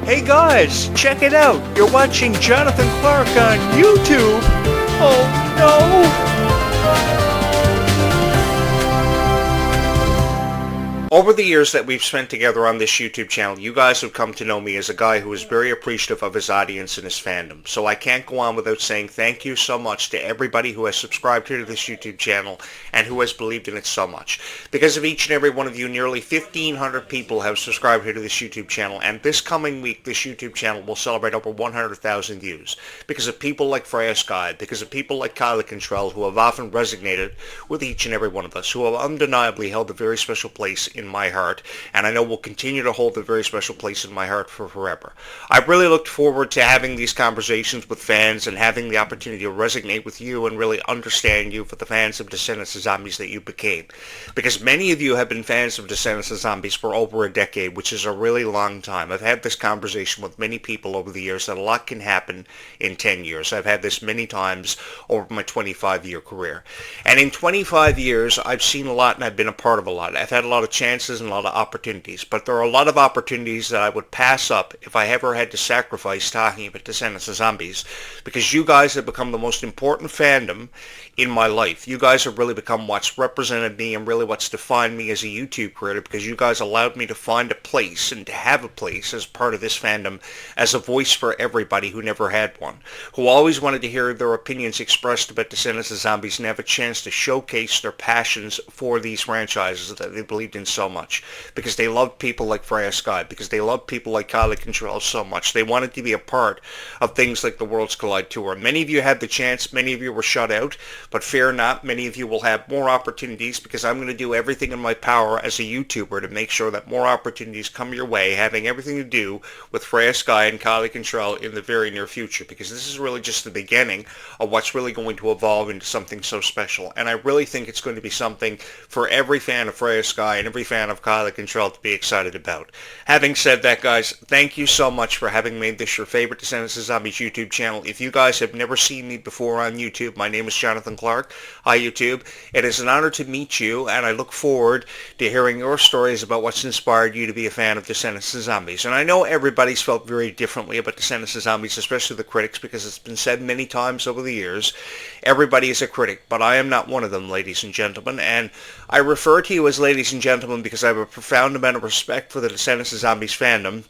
Hey guys, check it out. You're watching Jonathan Clarke on YouTube. Oh no! Over the years that we've spent together on this YouTube channel, you guys have come to know me as a guy who is very appreciative of his audience and his fandom. So I can't go on without saying thank you so much to everybody who has subscribed here to this YouTube channel and who has believed in it so much. Because of each and every one of you, nearly 1,500 people have subscribed here to this YouTube channel, and this coming week, this YouTube channel will celebrate over 100,000 views. Because of people like Freya, Skye, because of people like Clarke who have often resonated with each and every one of us, who have undeniably held a very special place in my heart, and I know will continue to hold a very special place in my heart for forever. I've really looked forward to having these conversations with fans and having the opportunity to resonate with you and really understand you for the fans of Descendants of Zombies that you became. Because many of you have been fans of Descendants of Zombies for over a decade, which is a really long time. I've had this conversation with many people over the years that a lot can happen in 10 years. I've had this many times over my 25-year career. And in 25 years, I've seen a lot and I've been a part of a lot. I've had a lot of chances and a lot of opportunities, but there are a lot of opportunities that I would pass up if I ever had to sacrifice talking about Descendants of Zombies, because you guys have become the most important fandom in my life. You guys have really become what's represented me and really what's defined me as a YouTube creator, because you guys allowed me to find a place and to have a place as part of this fandom, as a voice for everybody who never had one, who always wanted to hear their opinions expressed about Descendants of Zombies and have a chance to showcase their passions for these franchises that they believed in so much, because they loved people like Freya, Skye, because they loved people like Clarke so much. They wanted to be a part of things like the Worlds Collide Tour. Many of you had the chance, many of you were shut out, but fear not, many of you will have more opportunities, because I'm going to do everything in my power as a YouTuber to make sure that more opportunities come your way, having everything to do with Freya, Skye, and Clarke in the very near future, because this is really just the beginning of what's really going to evolve into something so special. And I really think it's going to be something for every fan of Freya, Skye, and every fan of Clarke to be excited about. Having said that, guys, thank you so much for having made this your favorite Descendants of Zombies YouTube channel. If you guys have never seen me before on YouTube, my name is Jonathan Clarke. Hi, YouTube. It is an honor to meet you, and I look forward to hearing your stories about what's inspired you to be a fan of Descendants of Zombies. And I know everybody's felt very differently about Descendants of Zombies, especially the critics, because it's been said many times over the years, everybody is a critic, but I am not one of them, ladies and gentlemen, and I refer to you as ladies and gentlemen because I have a profound amount of respect for the Descendants of Zombies fandom,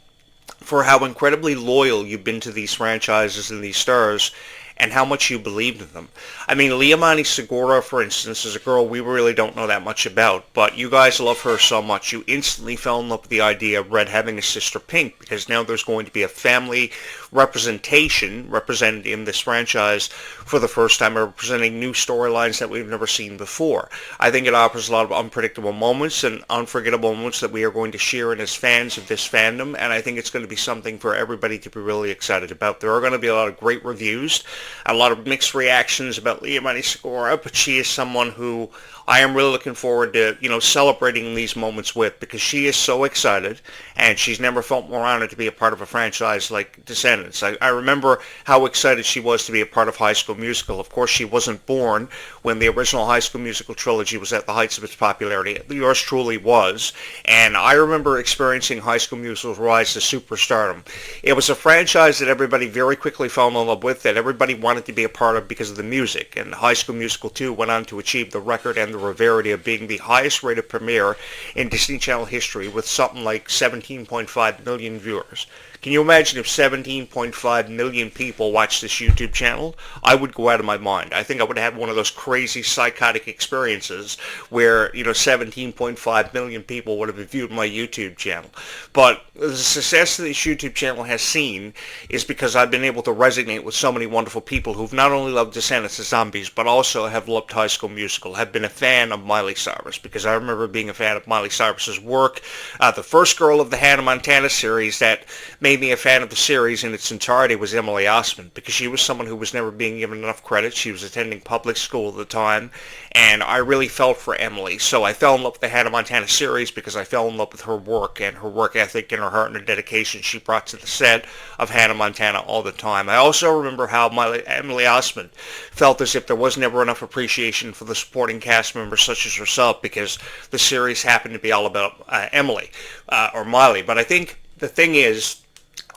for how incredibly loyal you've been to these franchises and these stars, and how much you believed in them. I mean, Liamani Segura, for instance, is a girl we really don't know that much about, but you guys love her so much. You instantly fell in love with the idea of Red having a sister Pink, because now there's going to be a family representation represented in this franchise for the first time, representing new storylines that we've never seen before. I think it offers a lot of unpredictable moments and unforgettable moments that we are going to share in as fans of this fandom, and I think it's going to be something for everybody to be really excited about. There are going to be a lot of great reviews, a lot of mixed reactions about Liamani Segura, but she is someone who I am really looking forward to, celebrating these moments with, because she is so excited, and she's never felt more honored to be a part of a franchise like Descendants. I remember how excited she was to be a part of High School Musical. Of course, she wasn't born when the original High School Musical trilogy was at the heights of its popularity. Yours truly was, and I remember experiencing High School Musical's rise to superstardom. It was a franchise that everybody very quickly fell in love with, that everybody wanted to be a part of because of the music, and High School Musical 2 went on to achieve the record and the rarity of being the highest rated premiere in Disney Channel history, with something like 17.5 million viewers. Can you imagine if 17.5 million people watched this YouTube channel? I would go out of my mind. I think I would have one of those crazy psychotic experiences where, 17.5 million people would have viewed my YouTube channel. But the success that this YouTube channel has seen is because I've been able to resonate with so many wonderful people who've not only loved Descendants of Zombies, but also have loved High School Musical, have been a fan of Miley Cyrus, because I remember being a fan of Miley Cyrus's work. The first girl of the Hannah Montana series that made me a fan of the series in its entirety was Emily Osment, because she was someone who was never being given enough credit. She was attending public school at the time, and I really felt for Emily. So I fell in love with the Hannah Montana series because I fell in love with her work and her work ethic and her heart and her dedication she brought to the set of Hannah Montana all the time. I also remember how Emily Osment felt as if there was never enough appreciation for the supporting cast members such as herself, because the series happened to be all about Emily or Miley. But I think the thing is,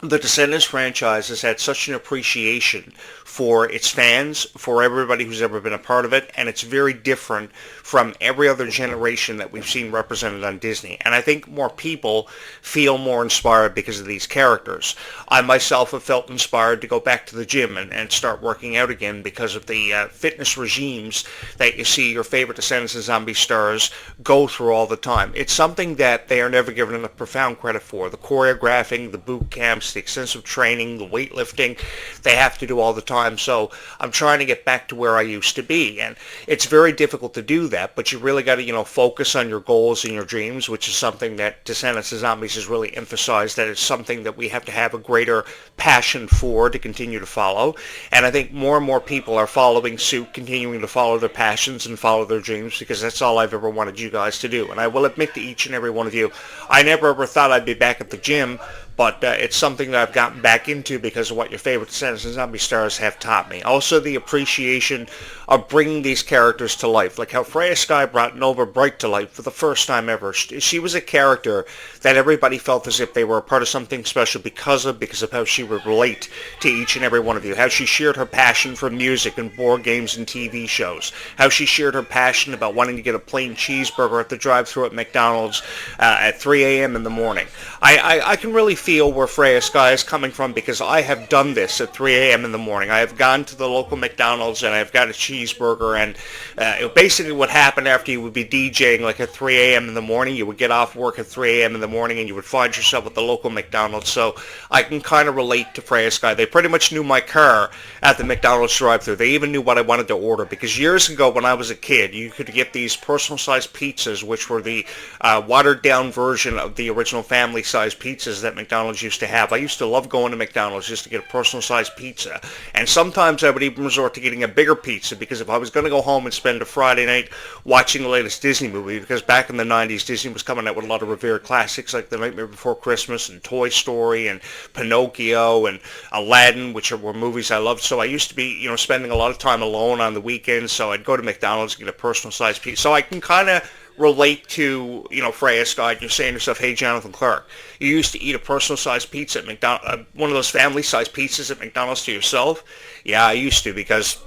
the Descendants franchise has had such an appreciation for its fans, for everybody who's ever been a part of it, and it's very different from every other generation that we've seen represented on Disney. And I think more people feel more inspired because of these characters. I myself have felt inspired to go back to the gym and start working out again because of the fitness regimes that you see your favorite Descendants and Zombie stars go through all the time. It's something that they are never given enough profound credit for. The choreographing, the boot camps, the extensive training, the weightlifting, they have to do all the time. So I'm trying to get back to where I used to be. And it's very difficult to do that, but you really got to, focus on your goals and your dreams, which is something that Descendants and Zombies has really emphasized, that it's something that we have to have a greater passion for to continue to follow. And I think more and more people are following suit, continuing to follow their passions and follow their dreams, because that's all I've ever wanted you guys to do. And I will admit to each and every one of you, I never ever thought I'd be back at the gym, but it's something that I've gotten back into because of what your favorite Descendants and Zombie stars have taught me. Also, the appreciation of bringing these characters to life, like how Freya Skye brought Nova Bright to life for the first time ever. She was a character that everybody felt as if they were a part of something special because of how she would relate to each and every one of you, how she shared her passion for music and board games and TV shows, how she shared her passion about wanting to get a plain cheeseburger at the drive-thru at McDonald's at 3 a.m. in the morning. I can really feel where Freya Skye is coming from, because I have done this at 3 a.m. in the morning. I have gone to the local McDonald's and I've got a cheeseburger, and basically what happened after you would be DJing like at 3 a.m. in the morning, you would get off work at 3 a.m. in the morning and you would find yourself at the local McDonald's. So I can kind of relate to Freya Skye. They pretty much knew my car at the McDonald's drive-thru. They even knew what I wanted to order, because years ago when I was a kid, you could get these personal-sized pizzas, which were the watered-down version of the original family-sized pizzas that McDonald's used to have. I used to love going to McDonald's just to get a personal-sized pizza, and sometimes I would even resort to getting a bigger pizza, because if I was going to go home and spend a Friday night watching the latest Disney movie, because back in the 90s, Disney was coming out with a lot of revered classics like The Nightmare Before Christmas and Toy Story and Pinocchio and Aladdin, which were movies I loved. So I used to be, spending a lot of time alone on the weekends, so I'd go to McDonald's and get a personal-sized pizza. So I can kind of relate to, Freya Skye. You're saying to yourself, hey, Jonathan Clarke, you used to eat a personal-sized pizza at McDonald's, one of those family-sized pizzas at McDonald's to yourself? Yeah, I used to, because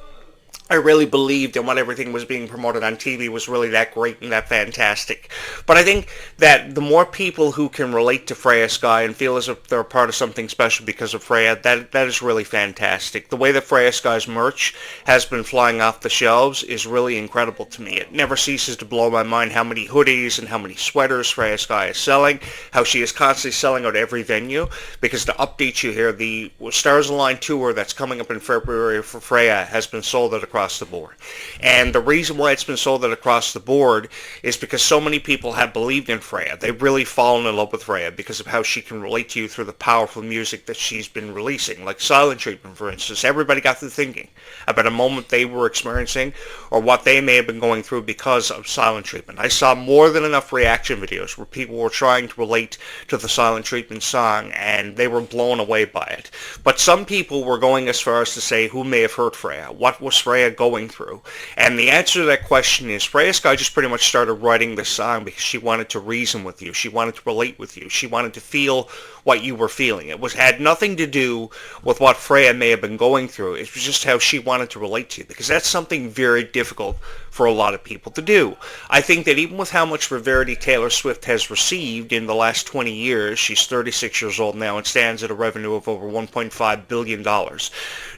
I really believed in what everything was being promoted on TV was really that great and that fantastic. But I think that the more people who can relate to Freya Skye and feel as if they're a part of something special because of Freya, that is really fantastic. The way that Freya Skye's merch has been flying off the shelves is really incredible to me. It never ceases to blow my mind how many hoodies and how many sweaters Freya Skye is selling, how she is constantly selling out every venue. Because to update you here, the Stars Align tour that's coming up in February for Freya has been sold out across the board. And the reason why it's been sold out across the board is because so many people have believed in Freya. They've really fallen in love with Freya because of how she can relate to you through the powerful music that she's been releasing. Like Silent Treatment, for instance. Everybody got to thinking about a moment they were experiencing or what they may have been going through because of Silent Treatment. I saw more than enough reaction videos where people were trying to relate to the Silent Treatment song, and they were blown away by it. But some people were going as far as to say, who may have hurt Freya? What was Freya going through? And the answer to that question is, Freya Skye just pretty much started writing this song because she wanted to reason with you. She wanted to relate with you. She wanted to feel what you were feeling. It had nothing to do with what Freya may have been going through. It was just how she wanted to relate to you, because that's something very difficult for a lot of people to do. I think that even with how much severity Taylor Swift has received in the last 20 years, she's 36 years old now and stands at a revenue of over $1.5 billion.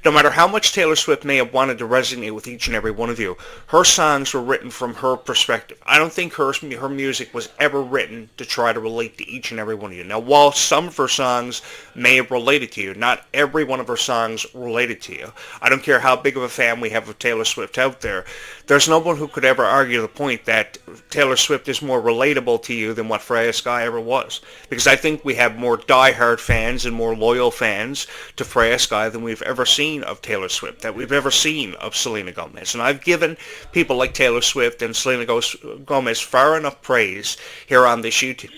No matter how much Taylor Swift may have wanted to resonate with each and every one of you, her songs were written from her perspective. I don't think her music was ever written to try to relate to each and every one of you. Now, while some of her songs may have related to you, not every one of her songs related to you. I don't care how big of a fan we have of Taylor Swift out there. There's no one who could ever argue the point that Taylor Swift is more relatable to you than what Freya Skye ever was. Because I think we have more diehard fans and more loyal fans to Freya Skye than we've ever seen of Taylor Swift, that we've ever seen of Selena Gomez. And I've given people like Taylor Swift and Selena Gomez far enough praise here on this YouTube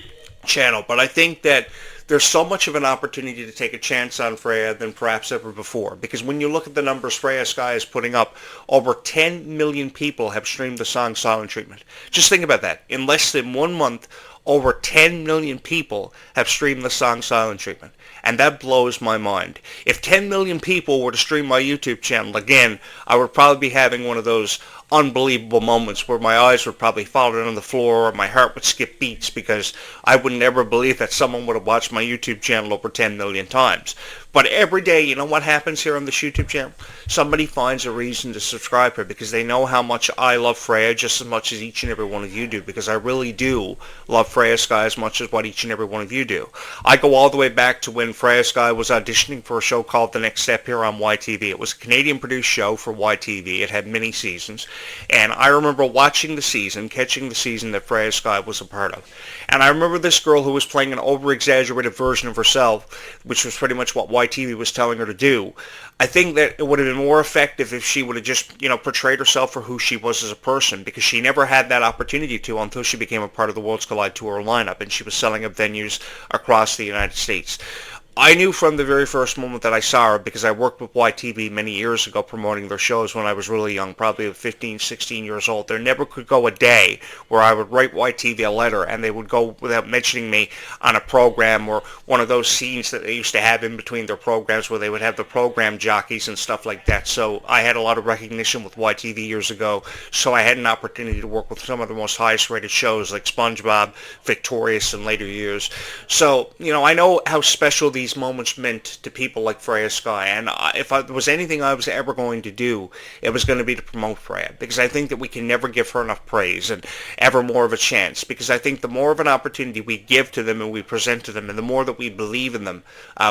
channel. But I think that there's so much of an opportunity to take a chance on Freya than perhaps ever before. Because when you look at the numbers Freya Skye is putting up, over 10 million people have streamed the song Silent Treatment. Just think about that. In less than 1 month, over 10 million people have streamed the song Silent Treatment. And that blows my mind. If 10 million people were to stream my YouTube channel, again, I would probably be having one of those unbelievable moments where my eyes would probably fall down on the floor or my heart would skip beats because I would never believe that someone would have watched my YouTube channel over 10 million times. But every day, you know what happens here on this YouTube channel? Somebody finds a reason to subscribe here because they know how much I love Freya just as much as each and every one of you do, because I really do love Freya Skye as much as what each and every one of you do. I go all the way back to when Freya Skye was auditioning for a show called The Next Step here on YTV. It was a Canadian-produced show for YTV. It had many seasons. And I remember watching the season, catching the season that Freya Skye was a part of. And I remember this girl who was playing an over-exaggerated version of herself, which was pretty much what YTV was telling her to do. I think that it would have been more effective if she would have just, portrayed herself for who she was as a person, because she never had that opportunity to until she became a part of the Worlds Collide Tour lineup, and she was selling up venues across the United States. I knew from the very first moment that I saw her, because I worked with YTV many years ago promoting their shows when I was really young, probably 15, 16 years old. There never could go a day where I would write YTV a letter and they would go without mentioning me on a program or one of those scenes that they used to have in between their programs where they would have the program jockeys and stuff like that. So I had a lot of recognition with YTV years ago, so I had an opportunity to work with some of the most highest rated shows like SpongeBob, Victorious in later years. So, I know how special these moments meant to people like Freya Skye, and if there was anything I was ever going to do, it was going to be to promote Freya, because I think that we can never give her enough praise and ever more of a chance, because I think the more of an opportunity we give to them and we present to them, and the more that we believe in them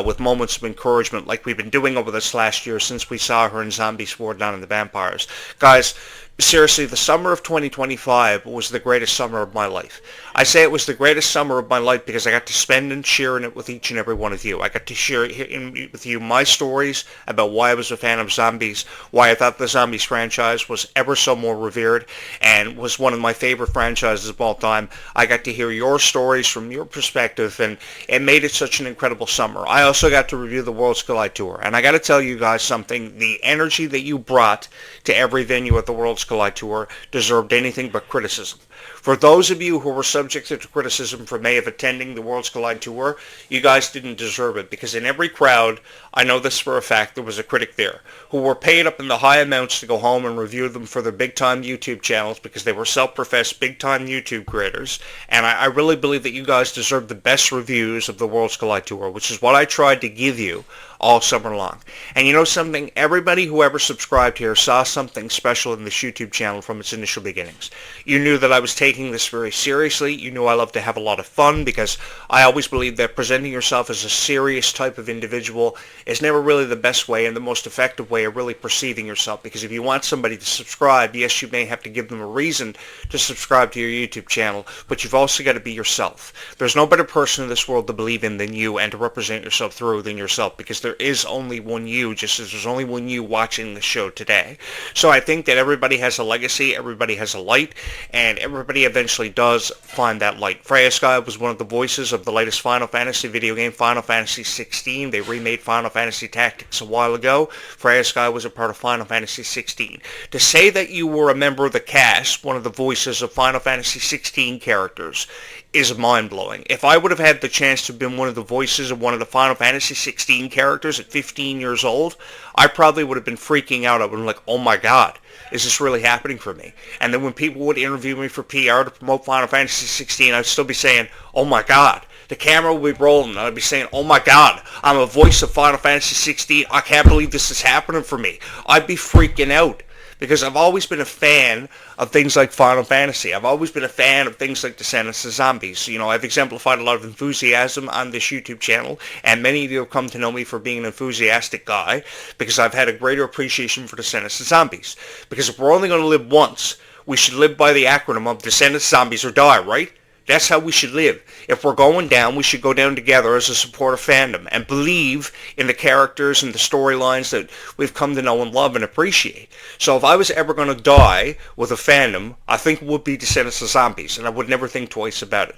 with moments of encouragement like we've been doing over this last year since we saw her in Zombie Swore Down in the Vampires. Guys, seriously, the summer of 2025 was the greatest summer of my life. I say it was the greatest summer of my life because I got to spend and share in it with each and every one of you. I got to share with you my stories about why I was a fan of zombies, why I thought the Zombies franchise was ever so more revered and was one of my favorite franchises of all time. I got to hear your stories from your perspective, and it made it such an incredible summer. I also got to review the Worlds Collide Tour, and I got to tell you guys something. The energy that you brought to every venue at the Worlds Collide Tour deserved anything but criticism. For those of you who were subjected to criticism for May of attending the Worlds Collide Tour, you guys didn't deserve it, because in every crowd, I know this for a fact, there was a critic there who were paid up in the high amounts to go home and review them for their big-time YouTube channels because they were self-professed big-time YouTube creators, and I really believe that you guys deserve the best reviews of the Worlds Collide Tour, which is what I tried to give you all summer long. And you know something? Everybody who ever subscribed here saw something special in this YouTube channel from its initial beginnings. You knew that I was taking this very seriously. You knew I love to have a lot of fun, because I always believe that presenting yourself as a serious type of individual is never really the best way and the most effective way of really perceiving yourself, because if you want somebody to subscribe, yes, you may have to give them a reason to subscribe to your YouTube channel, but you've also got to be yourself. There's no better person in this world to believe in than you and to represent yourself through than yourself, because there is only one you, just as there's only one you watching the show today. So I think that everybody has a legacy, everybody has a light, and everybody eventually does find that light. Freya Skye was one of the voices of the latest Final Fantasy video game, Final Fantasy 16. They remade Final Fantasy Tactics a while ago. Freya Skye was a part of Final Fantasy 16. To say that you were a member of the cast, one of the voices of Final Fantasy 16 characters, is mind-blowing. If I would have had the chance to have been one of the voices of one of the Final Fantasy 16 characters at 15 years old, I probably would have been freaking out. I would have been like, oh my god, is this really happening for me? And then when people would interview me for PR to promote Final Fantasy 16, I'd still be saying, oh my god. The camera would be rolling, and I'd be saying, oh my god, I'm a voice of Final Fantasy 16. I can't believe this is happening for me. I'd be freaking out, because I've always been a fan of things like Final Fantasy. I've always been a fan of things like Descendants of Zombies. I've exemplified a lot of enthusiasm on this YouTube channel, and many of you have come to know me for being an enthusiastic guy, because I've had a greater appreciation for Descendants of Zombies. Because if we're only going to live once, we should live by the acronym of Descendants, Zombies, or Die, right? That's how we should live. If we're going down, we should go down together as a supportive fandom and believe in the characters and the storylines that we've come to know and love and appreciate. So if I was ever going to die with a fandom, I think it would be Descendants of Zombies, and I would never think twice about it.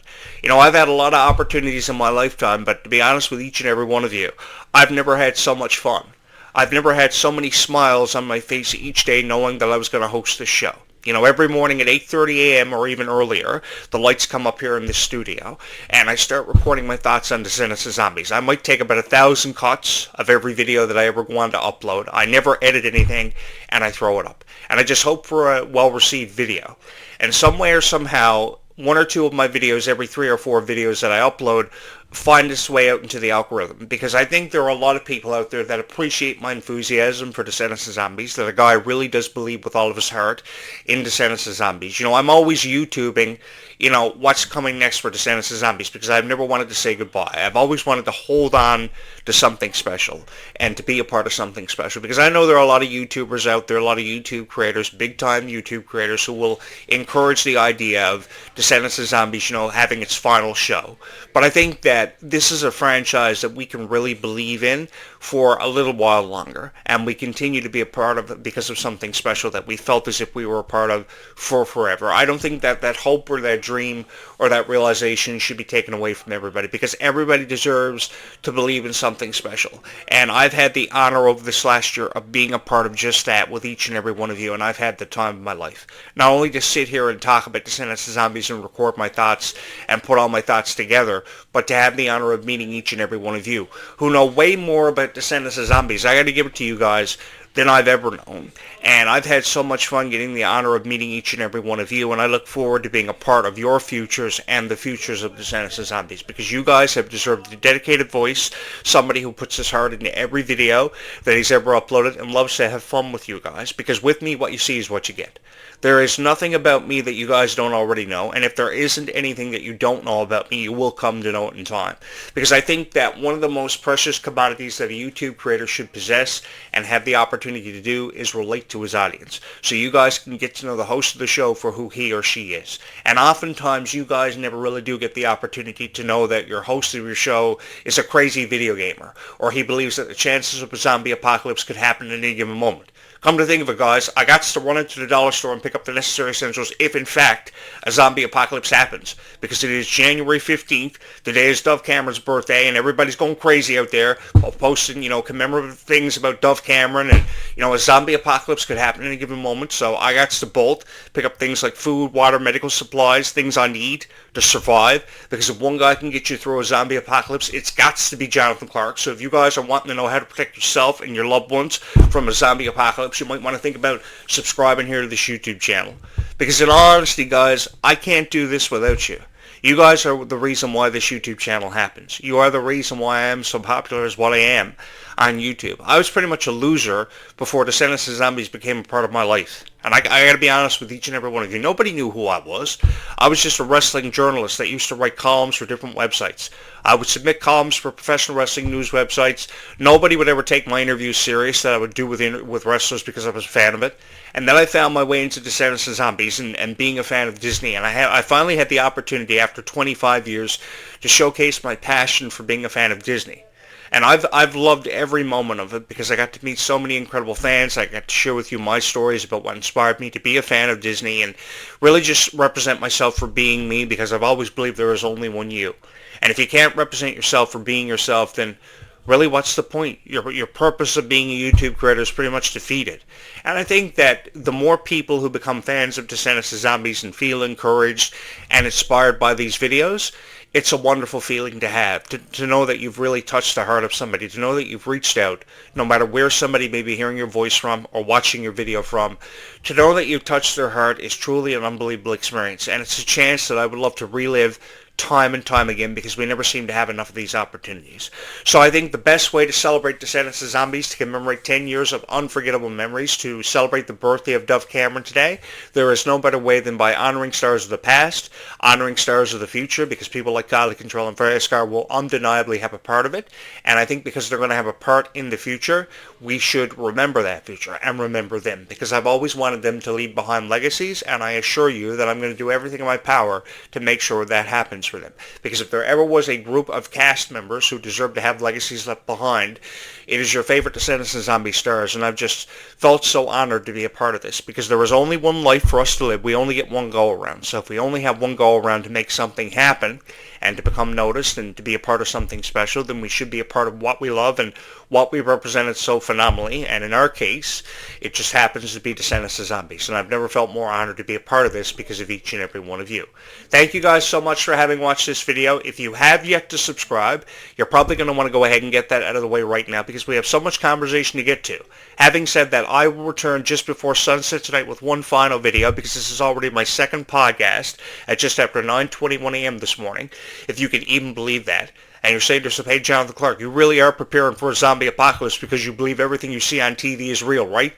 I've had a lot of opportunities in my lifetime, but to be honest with each and every one of you, I've never had so much fun. I've never had so many smiles on my face each day knowing that I was going to host this show. You know, every morning at 8:30 a.m. or even earlier, the lights come up here in this studio, and I start recording my thoughts on Descendants of Zombies. I might take about 1,000 cuts of every video that I ever go on to upload. I never edit anything, and I throw it up. And I just hope for a well-received video. And some way or somehow, one or two of my videos, every 3 or 4 videos that I upload, find its way out into the algorithm, because I think there are a lot of people out there that appreciate my enthusiasm for Descendants of Zombies, that a guy really does believe with all of his heart in Descendants of Zombies. You know, I'm always YouTubing, you know, what's coming next for Descendants of Zombies, because I've never wanted to say goodbye. I've always wanted to hold on to something special and to be a part of something special, because I know there are a lot of YouTubers out there, a lot of YouTube creators, big-time YouTube creators, who will encourage the idea of Descendants of Zombies, you know, having its final show. But I think that this is a franchise that we can really believe in for a little while longer, and we continue to be a part of it because of something special that we felt as if we were a part of for forever. I don't think that that hope or that dream or that realization should be taken away from everybody, because everybody deserves to believe in something special. And I've had the honor over this last year of being a part of just that with each and every one of you, and I've had the time of my life. Not only to sit here and talk about Descendants of Zombies and record my thoughts and put all my thoughts together, but to have the honor of meeting each and every one of you who know way more about Descendants of Zombies, I got to give it to you guys, than I've ever known. And I've had so much fun getting the honor of meeting each and every one of you, and I look forward to being a part of your futures and the futures of Descendants of Zombies, because you guys have deserved a dedicated voice, somebody who puts his heart into every video that he's ever uploaded and loves to have fun with you guys, because with me, what you see is what you get. There is nothing about me that you guys don't already know, and if there isn't anything that you don't know about me, you will come to know it in time. Because I think that one of the most precious commodities that a YouTube creator should possess and have the opportunity to do is relate to his audience. So you guys can get to know the host of the show for who he or she is. And oftentimes you guys never really do get the opportunity to know that your host of your show is a crazy video gamer, or he believes that the chances of a zombie apocalypse could happen at any given moment. Come to think of it, guys, I got to run into the dollar store and pick up the necessary essentials if, in fact, a zombie apocalypse happens. Because it is January 15th, the day is Dove Cameron's birthday, and everybody's going crazy out there, posting, you know, commemorative things about Dove Cameron, and, you know, a zombie apocalypse could happen at any given moment. So I got to bolt, pick up things like food, water, medical supplies, things I need to survive. Because if one guy can get you through a zombie apocalypse, it's got to be Jonathan Clarke. So if you guys are wanting to know how to protect yourself and your loved ones from a zombie apocalypse, you might want to think about subscribing here to this YouTube channel. Because in all honesty, guys, I can't do this without you. You guys are the reason why this YouTube channel happens. You are the reason why I am so popular as what I am on YouTube. I was pretty much a loser before Descendants of Zombies became a part of my life. And I got to be honest with each and every one of you. Nobody knew who I was. I was just a wrestling journalist that used to write columns for different websites. I would submit columns for professional wrestling news websites. Nobody would ever take my interviews serious that I would do with wrestlers because I was a fan of it. And then I found my way into Descendants of Zombies and being a fan of Disney. And I finally had the opportunity after 25 years to showcase my passion for being a fan of Disney. And I've loved every moment of it because I got to meet so many incredible fans. I got to share with you my stories about what inspired me to be a fan of Disney and really just represent myself for being me, because I've always believed there is only one you. And if you can't represent yourself for being yourself, then really what's the point? Your purpose of being a YouTube creator is pretty much defeated. And I think that the more people who become fans of Descendants of Zombies and feel encouraged and inspired by these videos, it's a wonderful feeling to have, to know that you've really touched the heart of somebody, to know that you've reached out, no matter where somebody may be hearing your voice from or watching your video from. To know that you've touched their heart is truly an unbelievable experience, and it's a chance that I would love to relive time and time again, because we never seem to have enough of these opportunities. So I think the best way to celebrate Descendants of Zombies, to commemorate 10 years of unforgettable memories, to celebrate the birthday of Dove Cameron today, there is no better way than by honoring stars of the past, honoring stars of the future, because people like Kylie Control and Freya Skye will undeniably have a part of it. And I think because they're going to have a part in the future, we should remember that future and remember them, because I've always wanted them to leave behind legacies, and I assure you that I'm going to do everything in my power to make sure that happens for them. Because if there ever was a group of cast members who deserve to have legacies left behind, it is your favorite Descendants of Zombie stars, and I've just felt so honored to be a part of this, because there is only one life for us to live. We only get one go around. So if we only have one go around to make something happen, and to become noticed and to be a part of something special, then we should be a part of what we love and what we represented so phenomenally. And in our case, it just happens to be Descendants of Zombies. And I've never felt more honored to be a part of this because of each and every one of you. Thank you guys so much for having watched this video. If you have yet to subscribe, you're probably going to want to go ahead and get that out of the way right now because we have so much conversation to get to. Having said that, I will return just before sunset tonight with one final video because this is already my second podcast at just after 9:21 a.m. this morning, if you can even believe that. And you're saying to yourself, hey, Jonathan Clarke, you really are preparing for a zombie apocalypse because you believe everything you see on TV is real, right?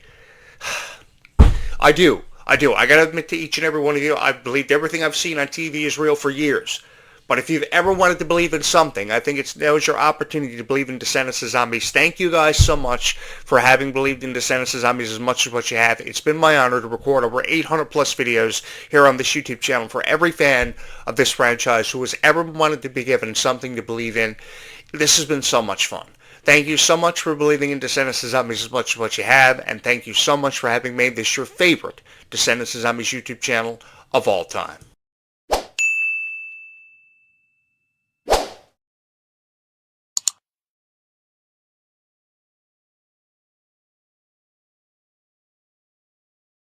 I do. I got to admit to each and every one of you, I've believed everything I've seen on TV is real for years. But if you've ever wanted to believe in something, I think now is your opportunity to believe in Descendants of Zombies. Thank you guys so much for having believed in Descendants of Zombies as much as what you have. It's been my honor to record over 800 plus videos here on this YouTube channel for every fan of this franchise who has ever wanted to be given something to believe in. This has been so much fun. Thank you so much for believing in Descendants of Zombies as much as what you have, and thank you so much for having made this your favorite Descendants of Zombies YouTube channel of all time.